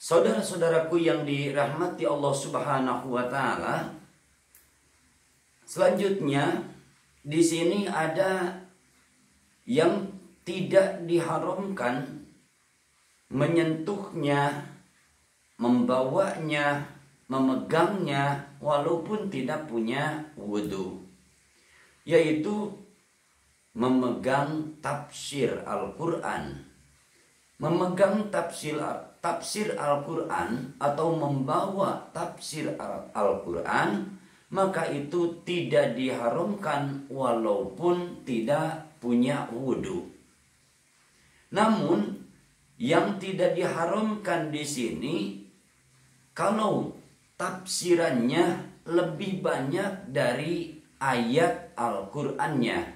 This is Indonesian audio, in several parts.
Saudara-saudaraku yang dirahmati Allah Subhanahu wa taala, selanjutnya di sini ada yang tidak diharamkan menyentuhnya, membawanya, memegangnya walaupun tidak punya wudhu, yaitu memegang tafsir Al-Quran. Memegang tafsir Al-Quran atau membawa tafsir Al-Quran, maka itu tidak diharamkan walaupun tidak punya wudhu. Namun yang tidak diharamkan di sini kalau tafsirannya lebih banyak dari ayat Al-Qur'annya.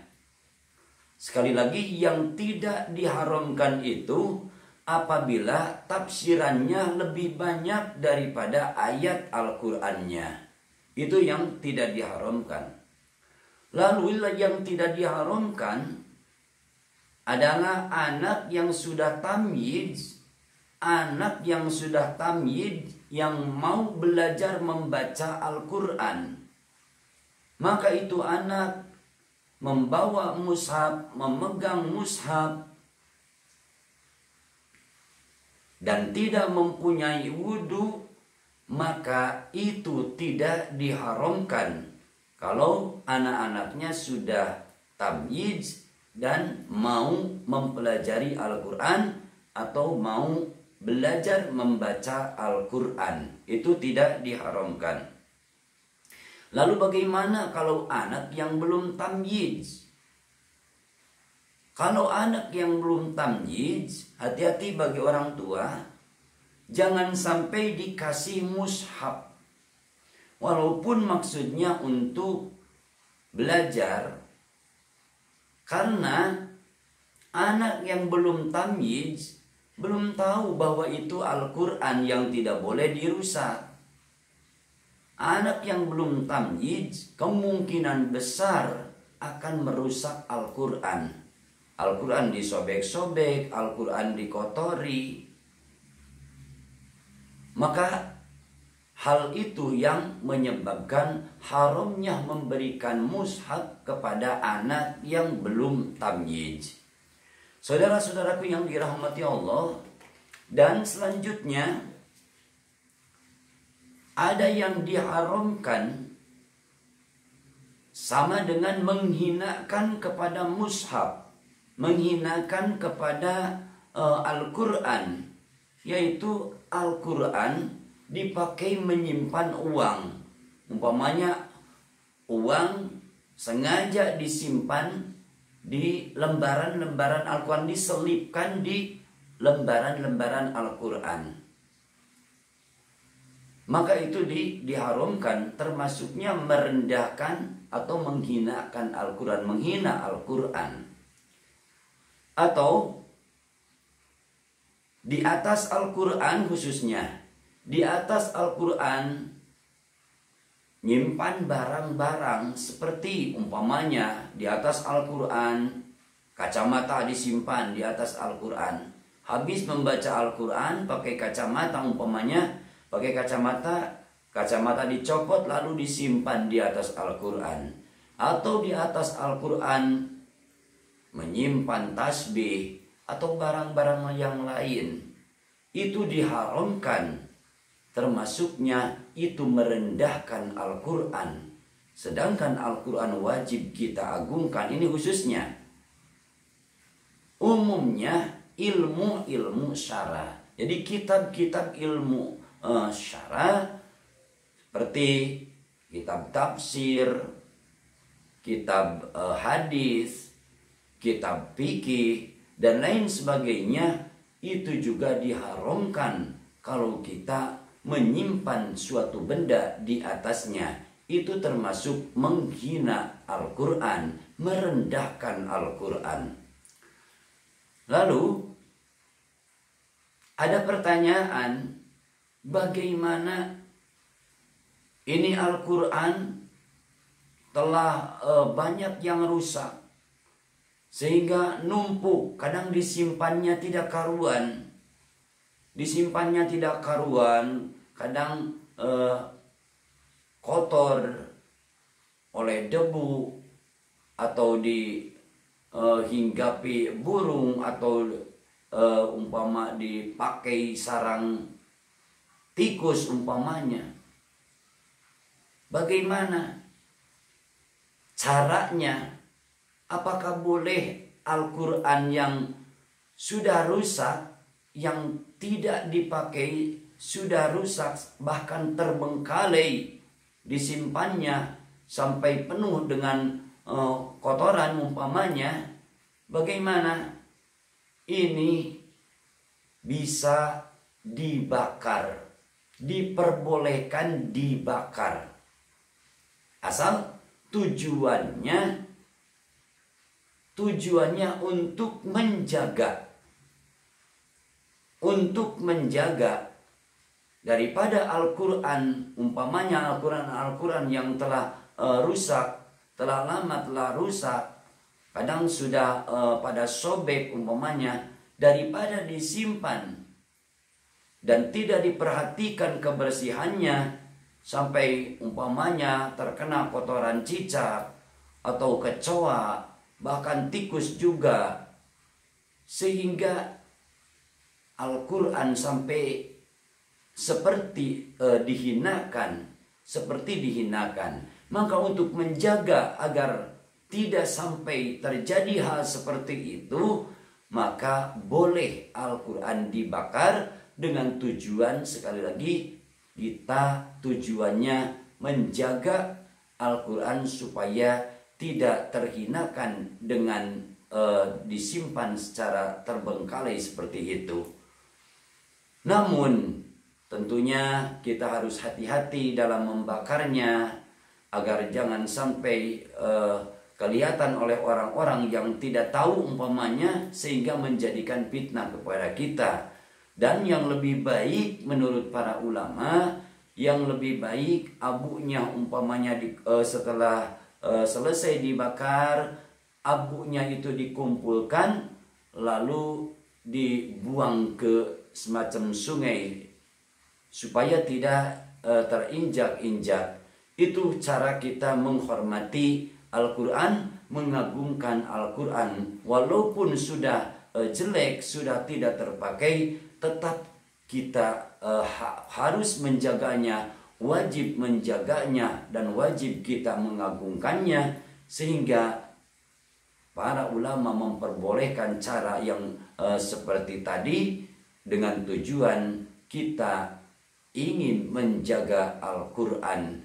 Sekali lagi, yang tidak diharamkan itu apabila tafsirannya lebih banyak daripada ayat Al-Qur'annya. Itu yang tidak diharamkan. Lalu yang tidak diharamkan adalah anak yang sudah tamyiz. Anak yang sudah tamyiz yang mau belajar membaca Al-Quran. Maka itu anak membawa mushaf, memegang mushaf, dan tidak mempunyai wudhu, maka itu tidak diharamkan kalau anak-anaknya sudah tamyiz dan mau mempelajari Al-Quran atau mau belajar membaca Al-Quran. Itu tidak diharamkan. Lalu bagaimana kalau anak yang belum tamyiz? Kalau anak yang belum tamyiz, hati-hati bagi orang tua, jangan sampai dikasih mushaf. Walaupun maksudnya untuk belajar, karena anak yang belum tamyiz belum tahu bahwa itu Al-Quran yang tidak boleh dirusak. Anak yang belum tamyiz kemungkinan besar akan merusak Al-Quran. Al-Quran disobek-sobek, Al-Quran dikotori. Maka hal itu yang menyebabkan haramnya memberikan mushaf kepada anak yang belum tamyiz. Saudara-saudaraku yang dirahmati Allah, dan selanjutnya ada yang diharamkan sama dengan menghinakan kepada mushaf, menghinakan kepada Al-Quran, yaitu Al-Quran dipakai menyimpan uang. Umpamanya uang sengaja disimpan di lembaran-lembaran Al-Quran, diselipkan di lembaran-lembaran Al-Quran. Maka itu diharamkan, termasuknya merendahkan atau menghinakan Al-Quran, menghina Al-Quran. Atau di atas Al-Quran khususnya, di atas Al-Quran nyimpan barang-barang seperti umpamanya di atas Al-Quran kacamata disimpan di atas Al-Quran. Habis membaca Al-Quran pakai kacamata, umpamanya pakai kacamata dicopot lalu disimpan di atas Al-Quran. Atau di atas Al-Quran menyimpan tasbih atau barang-barang yang lain. Itu diharamkan. Termasuknya itu merendahkan Al-Quran. Sedangkan Al-Quran wajib kita agungkan. Ini khususnya. Umumnya ilmu-ilmu syara. Jadi kitab-kitab ilmu syara seperti kitab tafsir, kitab hadis, kitab fikih, dan lain sebagainya, itu juga diharamkan kalau kita menyimpan suatu benda di atasnya. Itu termasuk menghina Al-Quran, merendahkan Al-Quran. Lalu ada pertanyaan, bagaimana ini Al-Quran telah banyak yang rusak sehingga numpuk, kadang disimpannya tidak karuan. disimpannya tidak karuan, kadang kotor oleh debu atau dihinggapi burung atau umpama dipakai sarang tikus umpamanya. Bagaimana caranya? Apakah boleh Al-Quran yang sudah rusak, yang tidak dipakai, sudah rusak, bahkan terbengkalai, disimpannya sampai penuh dengan kotoran umpamanya, bagaimana? Ini bisa dibakar, diperbolehkan dibakar, asal tujuannya untuk menjaga daripada Al-Quran, umpamanya Al-Quran yang telah rusak, telah lama telah rusak, kadang sudah pada sobek umpamanya, daripada disimpan dan tidak diperhatikan kebersihannya sampai umpamanya terkena kotoran cicak atau kecoa, bahkan tikus juga, sehingga Al-Quran sampai seperti dihinakan. Maka untuk menjaga agar tidak sampai terjadi hal seperti itu, maka boleh Al-Quran dibakar dengan tujuan, sekali lagi, kita tujuannya menjaga Al-Quran supaya tidak terhinakan dengan disimpan secara terbengkalai seperti itu. Namun tentunya kita harus hati-hati dalam membakarnya agar jangan sampai kelihatan oleh orang-orang yang tidak tahu umpamanya, sehingga menjadikan fitnah kepada kita. Dan yang lebih baik menurut para ulama, yang lebih baik abunya umpamanya setelah selesai dibakar, abunya itu dikumpulkan lalu dibuang ke semacam sungai supaya tidak terinjak-injak. Itu cara kita menghormati Al-Quran, mengagungkan Al-Quran. Walaupun sudah jelek, sudah tidak terpakai, tetap kita harus menjaganya, wajib menjaganya, dan wajib kita mengagungkannya. Sehingga para ulama memperbolehkan cara yang seperti tadi dengan tujuan kita ingin menjaga Al-Quran.